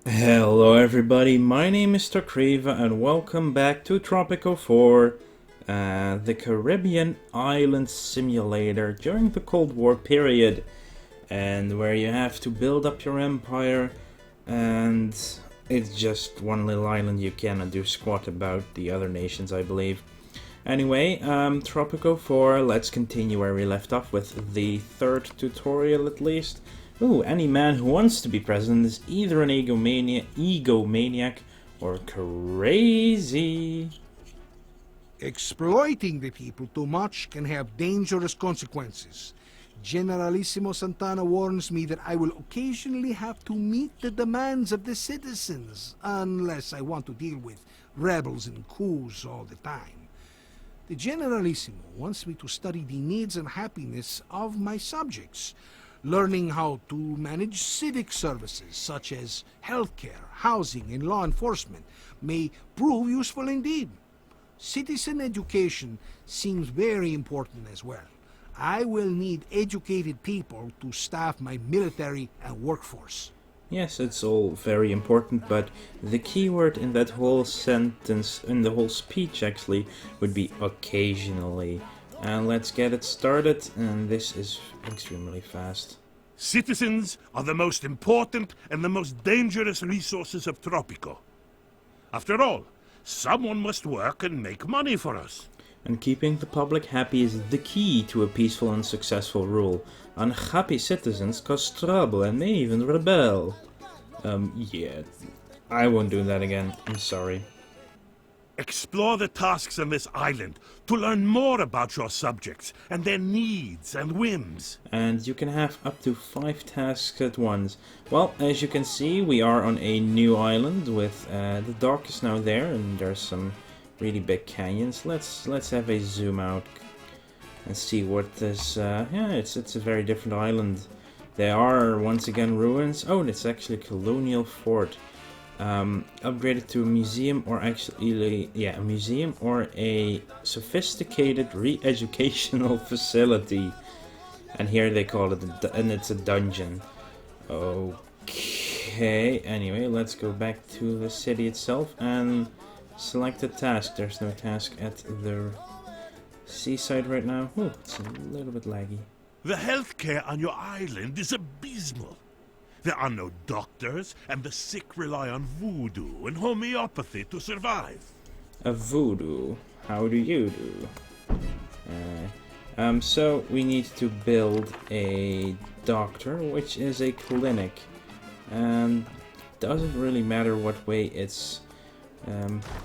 Hello everybody, my name is Takriva and welcome back to Tropico 4, the Caribbean island simulator during the Cold War period, and where you have to build up your empire, and it's just one little island. You cannot do squat about the other nations, I believe. Anyway, Tropico 4, let's continue where we left off with the third tutorial at least. Ooh, any man who wants to be president is either an egomaniac or crazy. Exploiting the people too much can have dangerous consequences. Generalissimo Santana warns me that I will occasionally have to meet the demands of the citizens, unless I want to deal with rebels and coups all the time. The Generalissimo wants me to study the needs and happiness of my subjects, learning how to manage civic services such as healthcare, housing, and law enforcement may prove useful indeed. Citizen education seems very important as well. I will need educated people to staff my military and workforce. Yes, it's all very important, but the key word in that whole sentence, in the whole speech actually, would be occasionally. And let's get it started, and this is extremely fast. Citizens are the most important and the most dangerous resources of Tropico. After all, someone must work and make money for us. And keeping the public happy is the key to a peaceful and successful rule. Unhappy citizens cause trouble and may even rebel. Yeah, I won't do that again, I'm sorry. Explore the tasks on this island to learn more about your subjects and their needs and whims. And you can have up to 5 tasks at once. Well, as you can see, we are on a new island with the dock is now there, and there's some really big canyons. Let's have a zoom out and see what this. Yeah, it's a very different island. There are once again ruins. Oh, it's actually a colonial fort. Upgraded to a museum, or actually, yeah, a museum or a sophisticated re-educational facility. And here they call it, and it's a dungeon. Okay, anyway, let's go back to the city itself and select a task. There's no task at the seaside right now. Oh, it's a little bit laggy. The healthcare on your island is abysmal. There are no doctors, and the sick rely on voodoo and homeopathy to survive. A voodoo? How do you do? So we need to build a doctor, which is a clinic. And doesn't really matter what way it's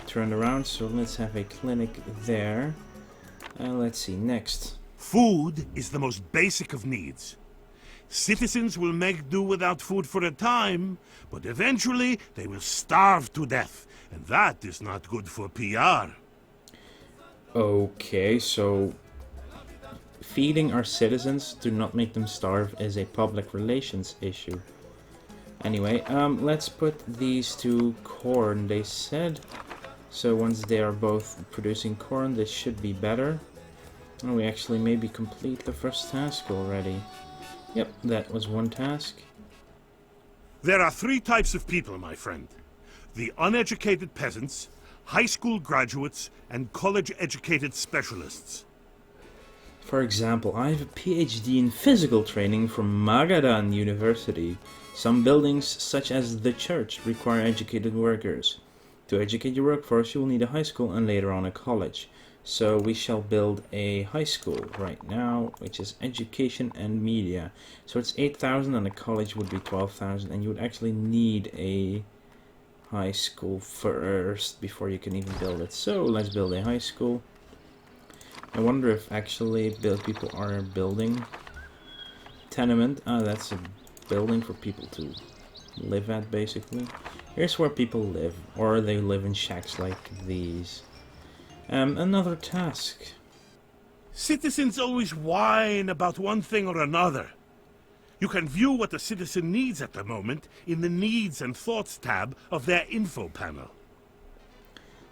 turned around, so let's have a clinic there. Let's see, next. Food is the most basic of needs. Citizens will make do without food for a time, but eventually they will starve to death, and that is not good for PR. Okay, so feeding our citizens to not make them starve is a public relations issue. Anyway, let's put these to corn, they said. So once they are both producing corn, this should be better. And we actually maybe complete the first task already. Yep, that was one task. There are 3 types of people, my friend. The uneducated peasants, high school graduates, and college-educated specialists. For example, I have a PhD in physical training from Magadan University. Some buildings, such as the church, require educated workers. To educate your workforce, you will need a high school and later on a college. So we shall build a high school right now, which is education and media. So it's 8,000 and a college would be 12,000, and you would actually need a high school first before you can even build it. So let's build a high school. I wonder if actually people are building tenement. That's a building for people to live at, basically. Here's where people live, or they live in shacks like these. Another task. Citizens always whine about one thing or another. You can view what a citizen needs at the moment in the Needs and Thoughts tab of their info panel.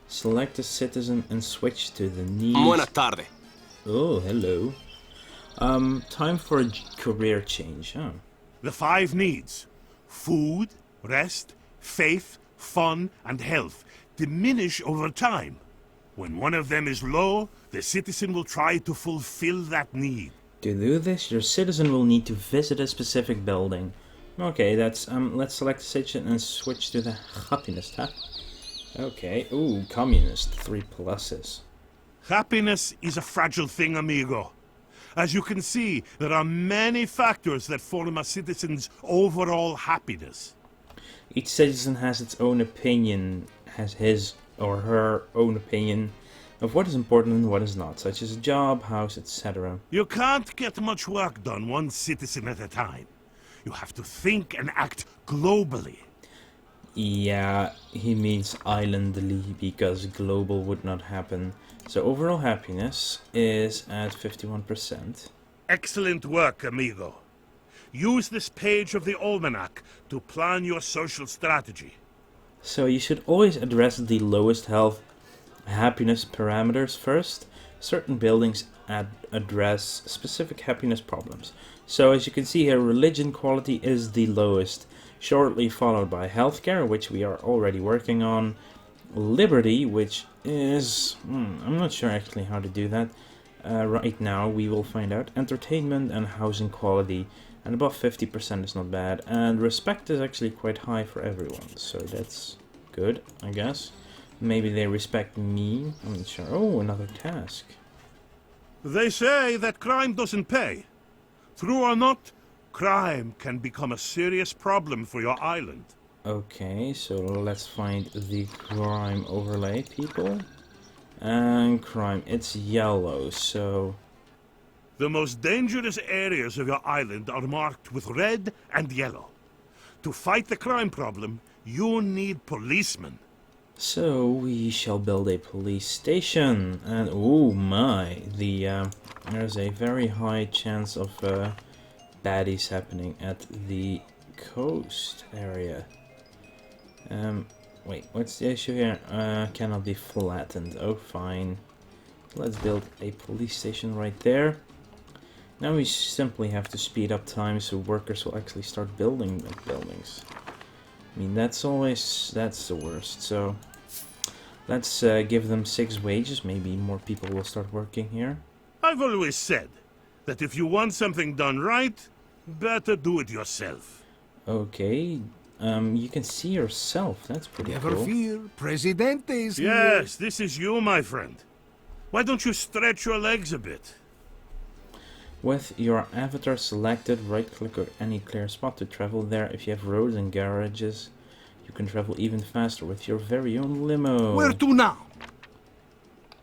Select a citizen and switch to the needs. Buena tarde. Oh, hello. Time for a career change, huh? The 5 needs: food, rest, faith, fun, and health diminish over time. When one of them is low, the citizen will try to fulfill that need. To do this, your citizen will need to visit a specific building. Okay, let's select citizen and switch to the happiness tab. Okay, ooh, communist, 3 pluses. Happiness is a fragile thing, amigo. As you can see, there are many factors that form a citizen's overall happiness. Each citizen has its own opinion, has his or her own opinion of what is important and what is not, such as a job, house, etc. You can't get much work done one citizen at a time. You have to think and act globally. Yeah, he means islandly, because global would not happen. So overall happiness is at 51%. Excellent work, amigo. Use this page of the almanac to plan your social strategy. So you should always address the lowest health happiness parameters first. Certain buildings address specific happiness problems. So as you can see here, religion quality is the lowest, shortly followed by healthcare, which we are already working on, liberty, which is, I'm not sure actually how to do that. Right now we will find out. Entertainment and housing quality, and above 50% is not bad, and respect is actually quite high for everyone, so that's good, I guess. Maybe they respect me, I'm not sure. Oh, another task. They say that crime doesn't pay. True or not, crime can become a serious problem for your island. Okay, so let's find the crime overlay, people. And crime, it's yellow, so... The most dangerous areas of your island are marked with red and yellow. To fight the crime problem, you need policemen. So we shall build a police station, and oh my, there's a very high chance of baddies happening at the coast area. Wait, what's the issue here? Cannot be flattened. Oh, fine. Let's build a police station right there. Now we simply have to speed up time so workers will actually start building buildings. I mean, that's the worst. So let's give them 6 wages. Maybe more people will start working here. I've always said that if you want something done right, better do it yourself. Okay. You can see yourself. That's pretty Never cool. fear, Presidente is here. Yes, this is you, my friend. Why don't you stretch your legs a bit? With your avatar selected, right-click on any clear spot to travel there. If you have roads and garages, you can travel even faster with your very own limo. Where to now?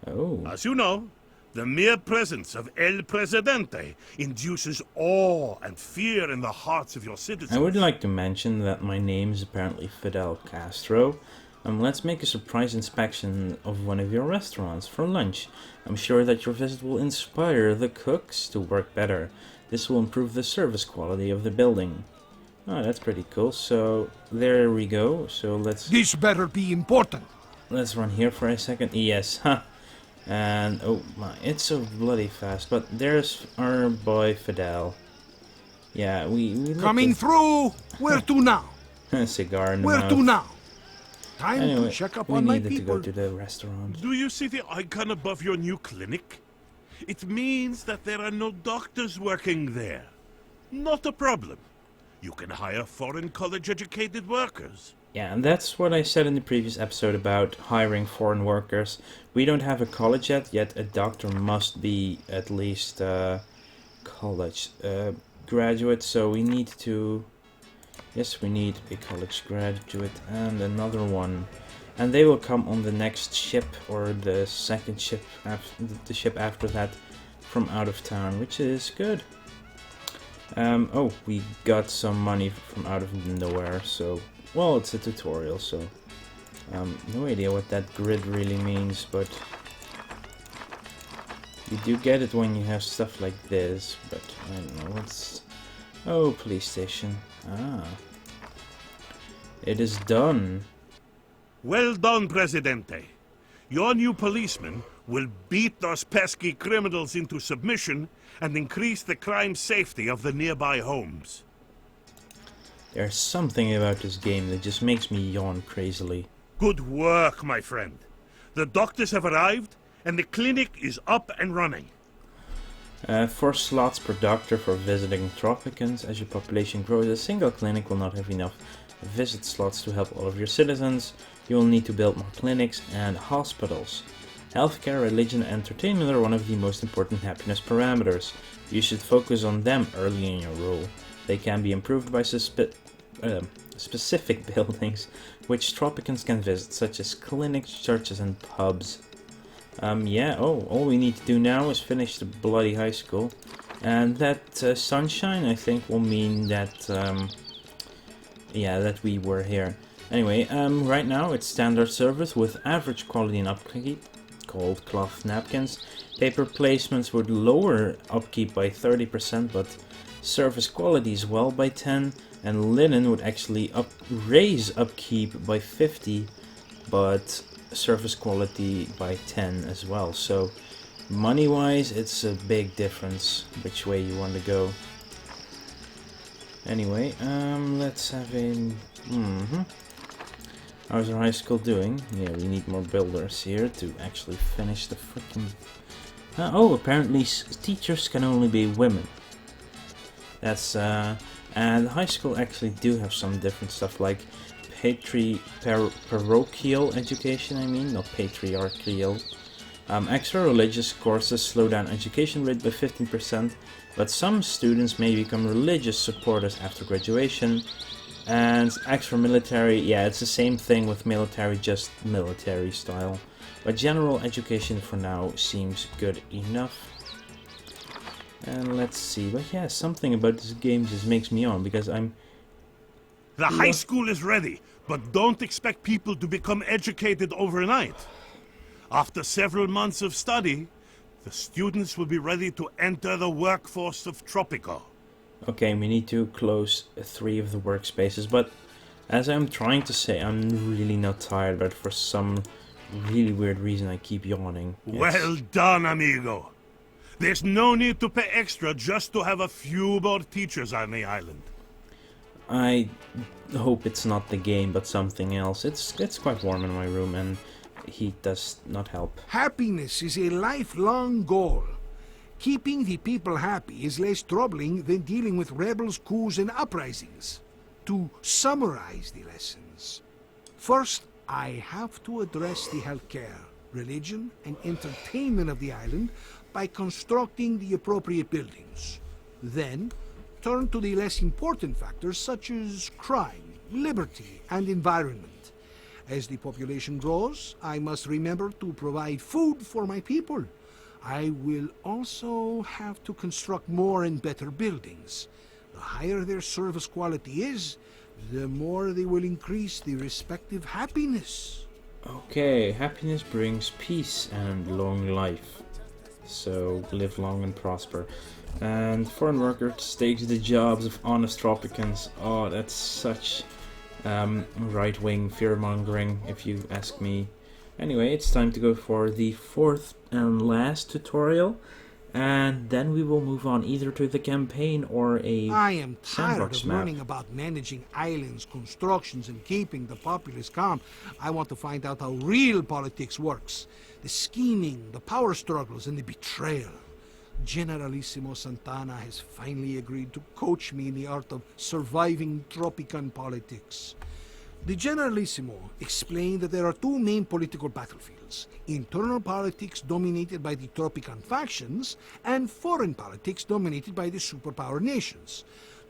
Oh. As you know, the mere presence of El Presidente induces awe and fear in the hearts of your citizens. I would like to mention that my name is apparently Fidel Castro. Let's make a surprise inspection of one of your restaurants for lunch. I'm sure that your visit will inspire the cooks to work better. This will improve the service quality of the building. Oh, that's pretty cool. So there we go. So This better be important. let's run here for a second. Yes, huh. And oh my, it's so bloody fast. But there's our boy Fidel. Yeah, we Coming through. Where to now? cigar in the Where mouth. to now? Time Anyway, to check up we on my needed to people. go to the restaurant. Do you see the icon above your new clinic? It means that there are no doctors working there. Not a problem. You can hire foreign college-educated workers. Yeah, and that's what I said in the previous episode about hiring foreign workers. We don't have a college yet a doctor must be at least college graduate, so we need to... Yes, we need a college graduate and another one. And they will come on the next ship, or the second ship, the ship after that, from out of town, which is good. Oh, we got some money from out of nowhere, so... Well, it's a tutorial, so... no idea what that grid really means, but... You do get it when you have stuff like this, but I don't know, what's... Oh, police station. Ah. It is done. Well done, Presidente. Your new policemen will beat those pesky criminals into submission and increase the crime safety of the nearby homes. There's something about this game that just makes me yawn crazily. Good work, my friend. The doctors have arrived, and the clinic is up and running. 4 slots per doctor for visiting Tropicans. As your population grows, a single clinic will not have enough visit slots to help all of your citizens. You will need to build more clinics and hospitals. Healthcare, religion, and entertainment are one of the most important happiness parameters. You should focus on them early in your rule. They can be improved by specific buildings which Tropicans can visit, such as clinics, churches, and pubs. All we need to do now is finish the bloody high school. And that sunshine, I think, will mean that, that we were here. Anyway, right now it's standard service with average quality and upkeep, called cloth napkins. Paper placements would lower upkeep by 30%, but service quality as well by 10%. And linen would actually raise upkeep by 50%, but surface quality by 10 as well. So money wise it's a big difference which way you want to go. Anyway, let's have a how's our high school doing? Yeah, we need more builders here to actually finish the freaking apparently teachers can only be women. That's and high school actually do have some different stuff like parochial education, not patriarchal. Extra religious courses slow down education rate by 15%, but some students may become religious supporters after graduation. And extra military, it's the same thing with military, just military style. But general education for now seems good enough. And let's see, but something about this game just makes me on because I'm... The high school is ready, but don't expect people to become educated overnight. After several months of study, the students will be ready to enter the workforce of Tropico. Okay, we need to close 3 of the workspaces, but as I'm trying to say, I'm really not tired, but for some really weird reason I keep yawning. Well done, amigo. There's no need to pay extra just to have a few more teachers on the island. I hope it's not the game, but something else. It's quite warm in my room, and heat does not help. Happiness is a lifelong goal. Keeping the people happy is less troubling than dealing with rebels, coups, and uprisings. To summarize the lessons, first, I have to address the healthcare, religion, and entertainment of the island by constructing the appropriate buildings. Then, turn to the less important factors such as crime, liberty, and environment. As the population grows, I must remember to provide food for my people. I will also have to construct more and better buildings. The higher their service quality is, the more they will increase the respective happiness. Okay, happiness brings peace and long life. So live long and prosper. And foreign workers takes the jobs of honest Tropicans. Oh, that's such right-wing fear-mongering, if you ask me. Anyway, it's time to go for the 4th and last tutorial, and then we will move on either to the campaign or a I am tired sandbox of map. learning about managing islands, constructions, and keeping the populace calm. I want to find out how real politics works. The scheming, the power struggles, and the betrayal. Generalissimo Santana has finally agreed to coach me in the art of surviving Tropican politics. The Generalissimo explained that there are 2 main political battlefields: internal politics dominated by the Tropican factions, and foreign politics dominated by the superpower nations.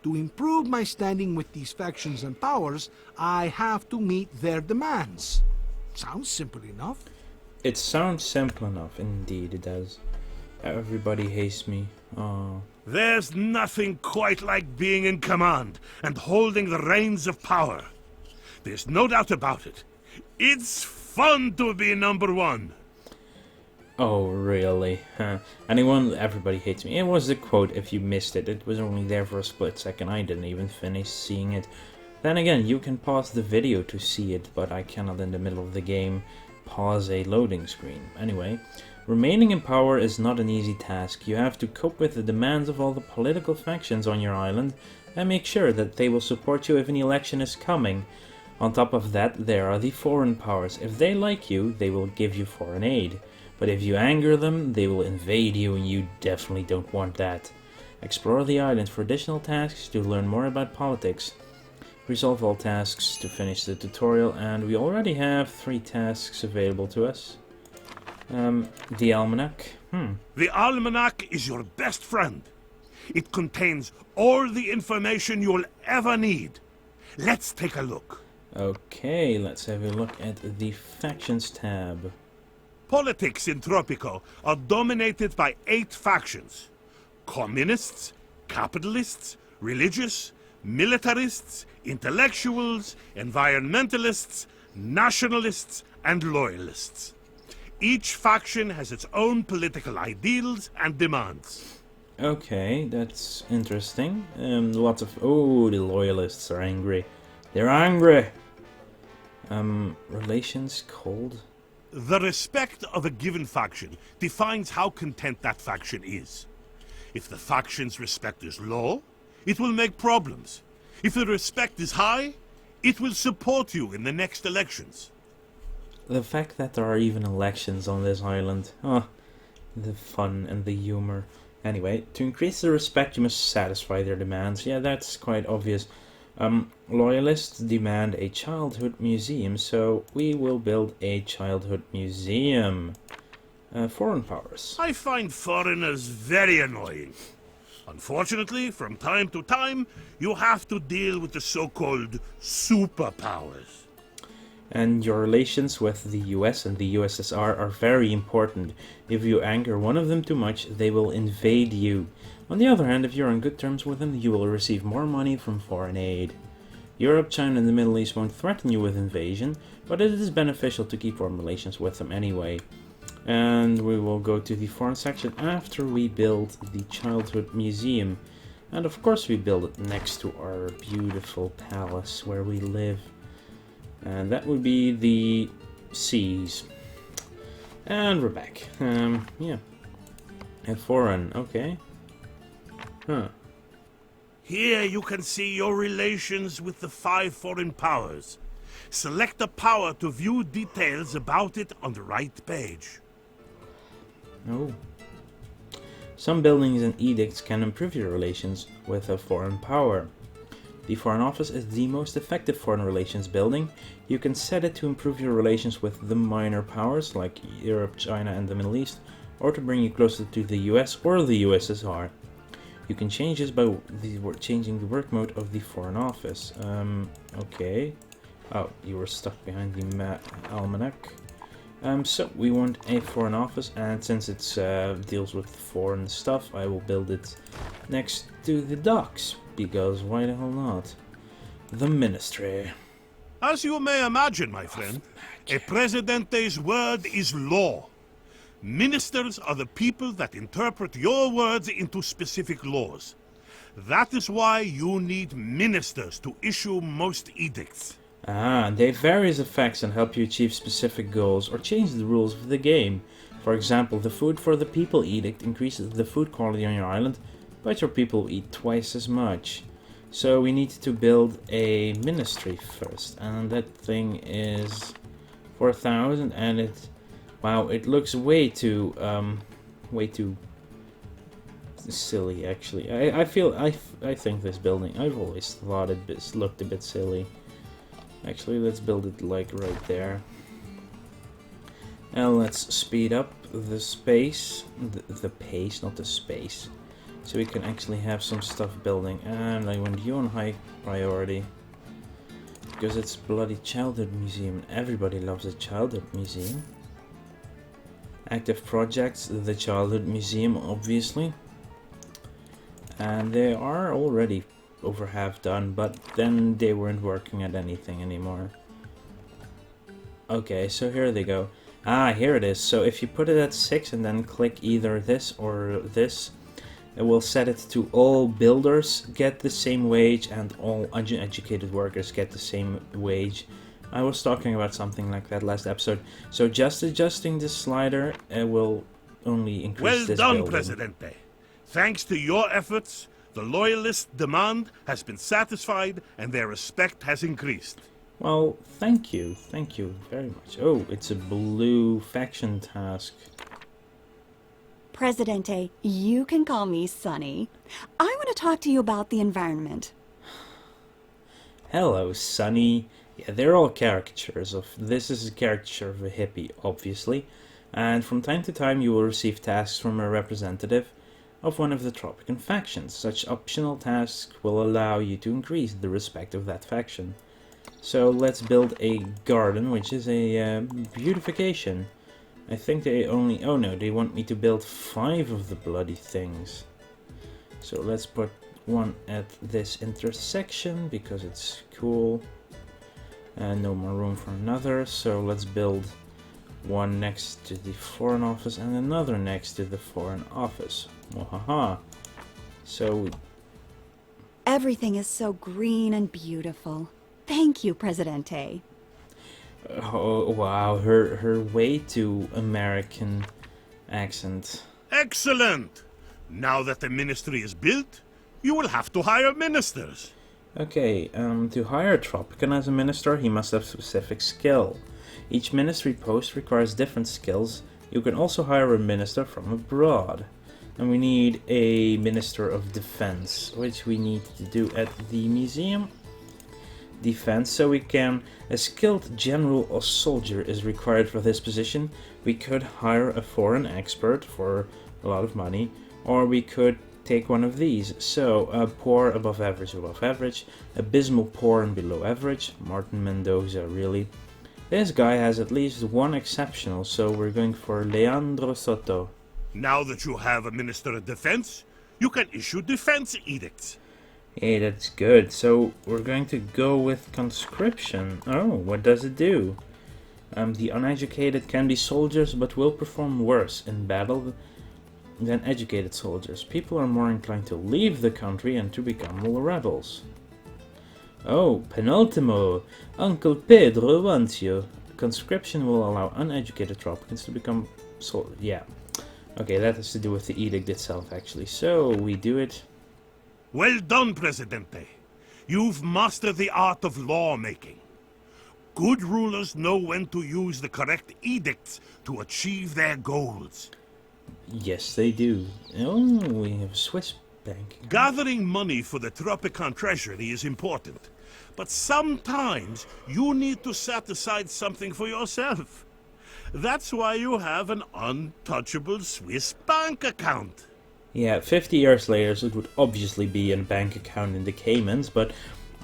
To improve my standing with these factions and powers, I have to meet their demands. Sounds simple enough. It sounds simple enough, indeed it does. Everybody hates me. Oh. There's nothing quite like being in command and holding the reins of power. There's no doubt about it. It's fun to be number 1. Oh, really? Huh. Everybody hates me. It was the quote, if you missed it. It was only there for a split second. I didn't even finish seeing it. Then again, you can pause the video to see it, but I cannot in the middle of the game pause a loading screen. Anyway, remaining in power is not an easy task. You have to cope with the demands of all the political factions on your island and make sure that they will support you if an election is coming. On top of that, there are the foreign powers. If they like you, they will give you foreign aid. But if you anger them, they will invade you, and you definitely don't want that. Explore the island for additional tasks to learn more about politics. Resolve all tasks to finish the tutorial, and we already have 3 tasks available to us. The almanac. The almanac is your best friend. It contains all the information you'll ever need. Let's take a look. Okay, let's have a look at the factions tab. Politics in Tropico are dominated by 8 factions. Communists, capitalists, religious, militarists, intellectuals, environmentalists, nationalists, and loyalists. Each faction has its own political ideals and demands. Okay, that's interesting. Lots of... Oh, the loyalists are angry. They're angry! Relations cold? The respect of a given faction defines how content that faction is. If the faction's respect is low, it will make problems. If the respect is high, it will support you in the next elections. The fact that there are even elections on this island. Oh, the fun and the humor. Anyway, to increase the respect, you must satisfy their demands. Yeah, that's quite obvious. Loyalists demand a childhood museum, so we will build a childhood museum. Foreign powers. I find foreigners very annoying. Unfortunately, from time to time, you have to deal with the so-called superpowers. And your relations with the US and the USSR are very important. If you anger one of them too much, they will invade you. On the other hand, if you're on good terms with them, you will receive more money from foreign aid. Europe, China, and the Middle East won't threaten you with invasion, but it is beneficial to keep warm relations with them anyway. And we will go to the foreign section after we build the childhood museum. And of course we build it next to our beautiful palace where we live. And that would be the seas. And we're back. Yeah. And foreign, okay. Huh. Here you can see your relations with the 5 foreign powers. Select a power to view details about it on the right page. Oh. Some buildings and edicts can improve your relations with a foreign power. The Foreign Office is the most effective foreign relations building. You can set it to improve your relations with the minor powers like Europe, China, and the Middle East, or to bring you closer to the US or the USSR. You can change this by changing the work mode of the Foreign Office. Okay. Oh, you were stuck behind the almanac. So we want a Foreign Office, and since it deals with foreign stuff, I will build it next to the docks, because why the hell not? The Ministry. As you may imagine, my friend, a Presidente's word is law. Ministers are the people that interpret your words into specific laws. That is why you need ministers to issue most edicts. Ah, they have various effects and help you achieve specific goals or change the rules of the game. For example, the Food for the People edict increases the food quality on your island, but your people eat twice as much. So we need to build a ministry first, and that thing is 4,000, and it, wow, it looks way too silly actually. I think this building, I've always thought it looked a bit silly. Actually, let's build it like right there. And let's speed up the space, the pace, not the space. So we can actually have some stuff building. And I want you on high priority. Because it's bloody childhood museum. Everybody loves a childhood museum. Active projects, the childhood museum, obviously. And they are already over half done, but then they weren't working at anything anymore. Okay, so here they go. Ah, here it is. So if you put it at 6 and then click either this or this, it will set it to all builders get the same wage and all uneducated workers get the same wage. I was talking about something like that last episode. So just adjusting this slider will only increase this building. Well done, Presidente. Thanks to your efforts, The loyalist demand has been satisfied and their respect has increased. Well, thank you very much. Oh, it's a blue faction task. Presidente, you can call me Sunny. I want to talk to you about the environment. Hello, Sunny. Yeah, they're all caricatures of... This is a caricature of a hippie, obviously. And from time to time you will receive tasks from a representative of one of the Tropican factions. Such optional tasks will allow you to increase the respect of that faction. So let's build a garden, which is a beautification. I think they only... Oh no, they want me to build 5 of the bloody things. So let's put one at this intersection because it's cool. And no more room for another, so let's build one next to the Foreign Office and another next to the Foreign Office. Wahaha. So... Everything is so green and beautiful. Thank you, Presidente. Oh, wow, her way to American accent. Excellent! Now that the ministry is built, you will have to hire ministers. Okay, to hire a Tropican as a minister, he must have specific skill. Each ministry post requires different skills. You can also hire a minister from abroad. And we need a Minister of Defense, which we need to do at the museum. Defense, so we can... A skilled general or soldier is required for this position. We could hire a foreign expert for a lot of money, or we could take one of these. So, poor, above average, abysmal, poor, and below average. Martin Mendoza, really. This guy has at least one exceptional, so we're going for Leandro Soto. Now that you have a Minister of Defense, you can issue defense edicts. Hey, that's good. So we're going to go with conscription. Oh, what does it do? The uneducated can be soldiers, but will perform worse in battle than educated soldiers. People are more inclined to leave the country and to become rebels. Oh, penultimo. Uncle Pedro wants you. Conscription will allow uneducated Tropicans to become soldiers. Yeah. Okay, that has to do with the edict itself, actually. So we do it. Well done, Presidente. You've mastered the art of lawmaking. Good rulers know when to use the correct edicts to achieve their goals. Yes, they do. Oh, we have a Swiss bank. Gathering money for the Tropican treasury is important, but sometimes you need to set aside something for yourself. That's why you have an untouchable Swiss bank account. Yeah, 50 years later, it would obviously be a bank account in the Caymans, but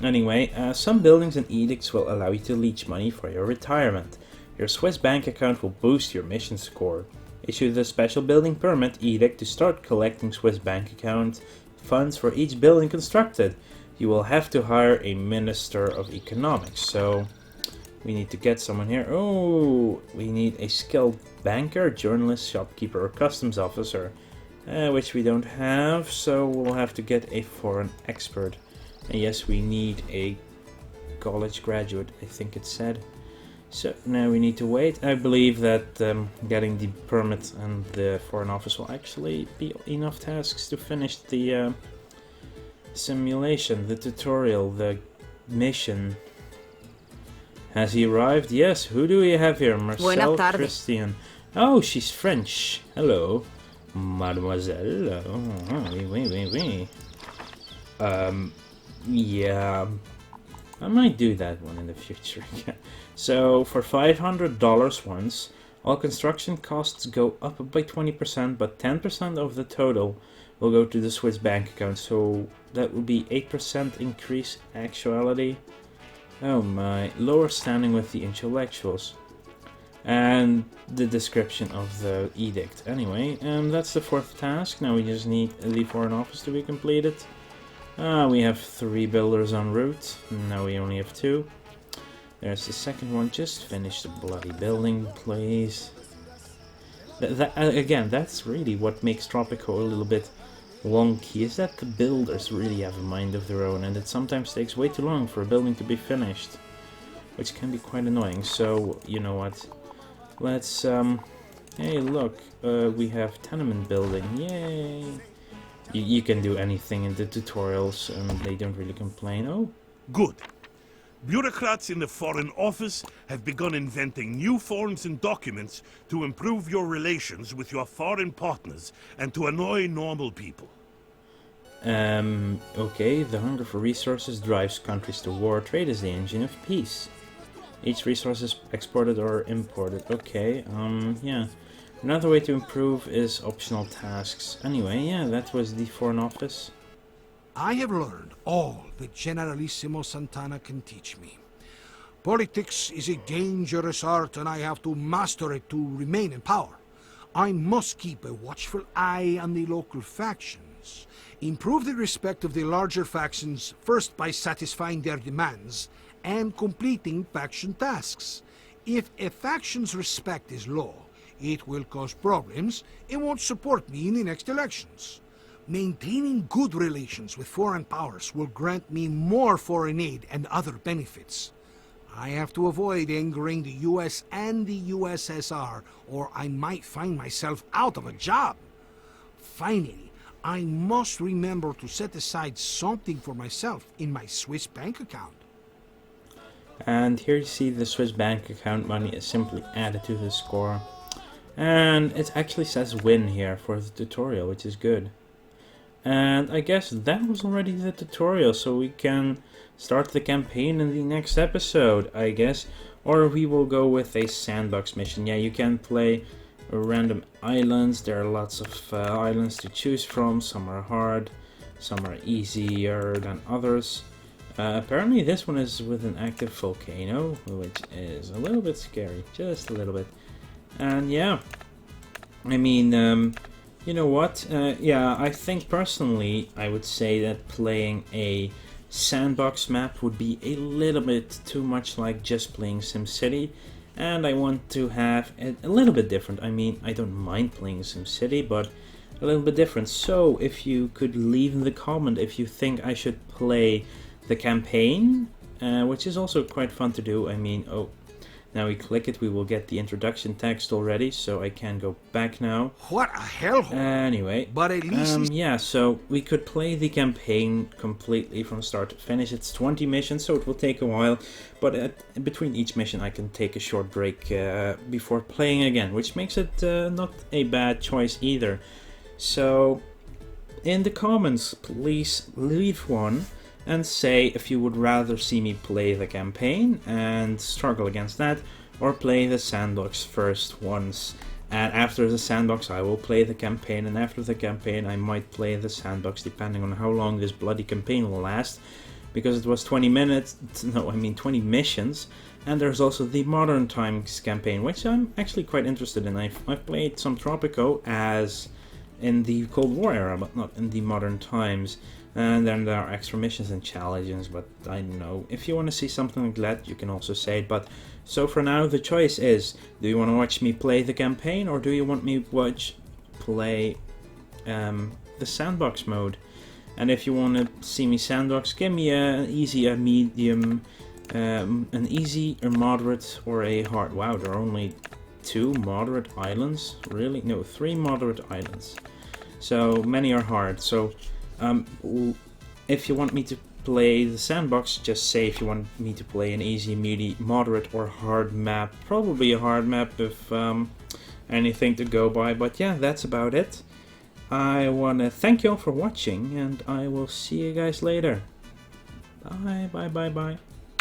anyway, some buildings and edicts will allow you to leech money for your retirement. Your Swiss bank account will boost your mission score. Issue the special building permit edict to start collecting Swiss bank account funds for each building constructed. You will have to hire a Minister of Economics, so we need to get someone here. Oh, we need a skilled banker, journalist, shopkeeper, or customs officer. Which we don't have, so we'll have to get a foreign expert. And yes, we need a college graduate, I think it said. So now we need to wait. I believe that getting the permit and the foreign office will actually be enough tasks to finish the simulation, the tutorial, the mission. Has he arrived? Yes. Who do we have here? Marcel Christian. Oh, she's French. Hello. Mademoiselle. Oh, oui. Yeah. I might do that one in the future. So, for $500 once, all construction costs go up by 20%, but 10% of the total will go to the Swiss bank account. So, that would be 8% increase actuality. Oh my. Lower standing with the intellectuals. And the description of the edict. Anyway, that's the 4th task. Now we just need the foreign office to be completed. We have 3 builders en route. Now we only have 2. There's the second one. Just finish the bloody building, please. Again, that's really what makes Tropico a little bit wonky, is that the builders really have a mind of their own, and it sometimes takes way too long for a building to be finished, which can be quite annoying. So, you know what? Let's, hey, look, we have tenement building, yay! you can do anything in the tutorials and they don't really complain. Oh, Good. Bureaucrats in the Foreign Office have begun inventing new forms and documents to improve your relations with your foreign partners and to annoy normal people. okay, the hunger for resources drives countries to war. Trade is the engine of peace. Each resource is exported or imported. Okay, yeah. Another way to improve is optional tasks. Anyway, yeah, that was the Foreign Office. I have learned all that Generalissimo Santana can teach me. Politics is a dangerous art and I have to master it to remain in power. I must keep a watchful eye on the local factions. Improve the respect of the larger factions first by satisfying their demands and completing faction tasks. If a faction's respect is low, it will cause problems and won't support me in the next elections. Maintaining good relations with foreign powers will grant me more foreign aid and other benefits. I have to avoid angering the US and the USSR, or I might find myself out of a job. Finally, I must remember to set aside something for myself in my Swiss bank account. And here you see the Swiss bank account money is simply added to the score. And it actually says win here for the tutorial, which is good. And I guess that was already the tutorial, so we can start the campaign in the next episode, I guess. Or we will go with a sandbox mission. Yeah, you can play random islands. There are lots of islands to choose from. Some are hard, some are easier than others. Apparently this one is with an active volcano, which is a little bit scary, just a little bit. And yeah, I mean, you know what? Yeah, I think personally I would say that playing a sandbox map would be a little bit too much like just playing SimCity, and I want to have it a little bit different. I mean, I don't mind playing SimCity, but a little bit different. So if you could leave in the comment if you think I should play the campaign, which is also quite fun to do. I mean, oh, now we click it, we will get the introduction text already, so I can go back now. What a hellhole! Anyway, But at least yeah, so we could play the campaign completely from start to finish. It's 20 missions, so it will take a while, but between each mission I can take a short break before playing again, which makes it not a bad choice either. So in the comments, please leave one and say if you would rather see me play the campaign and struggle against that, or play the sandbox first once, and after the sandbox I will play the campaign, and after the campaign I might play the sandbox, depending on how long this bloody campaign will last, because it was 20 minutes, no, I mean 20 missions, and there's also the modern times campaign, which I'm actually quite interested in. I've played some Tropico as in the Cold War era, but not in the modern times. And then there are extra missions and challenges, but I don't know. If you want to see something like that, you can also say it. But so for now, the choice is: do you want to watch me play the campaign, or do you want me play the sandbox mode? And if you want to see me sandbox, give me an easy, a medium, an easy, a moderate, or a hard. Wow, there are only 2 moderate islands. Really? No, 3 moderate islands. So many are hard. So if you want me to play the sandbox, just say if you want me to play an easy, medium, moderate, or hard map. Probably a hard map if anything to go by. But yeah, that's about it. I want to thank you all for watching, and I will see you guys later. Bye, bye, bye, bye.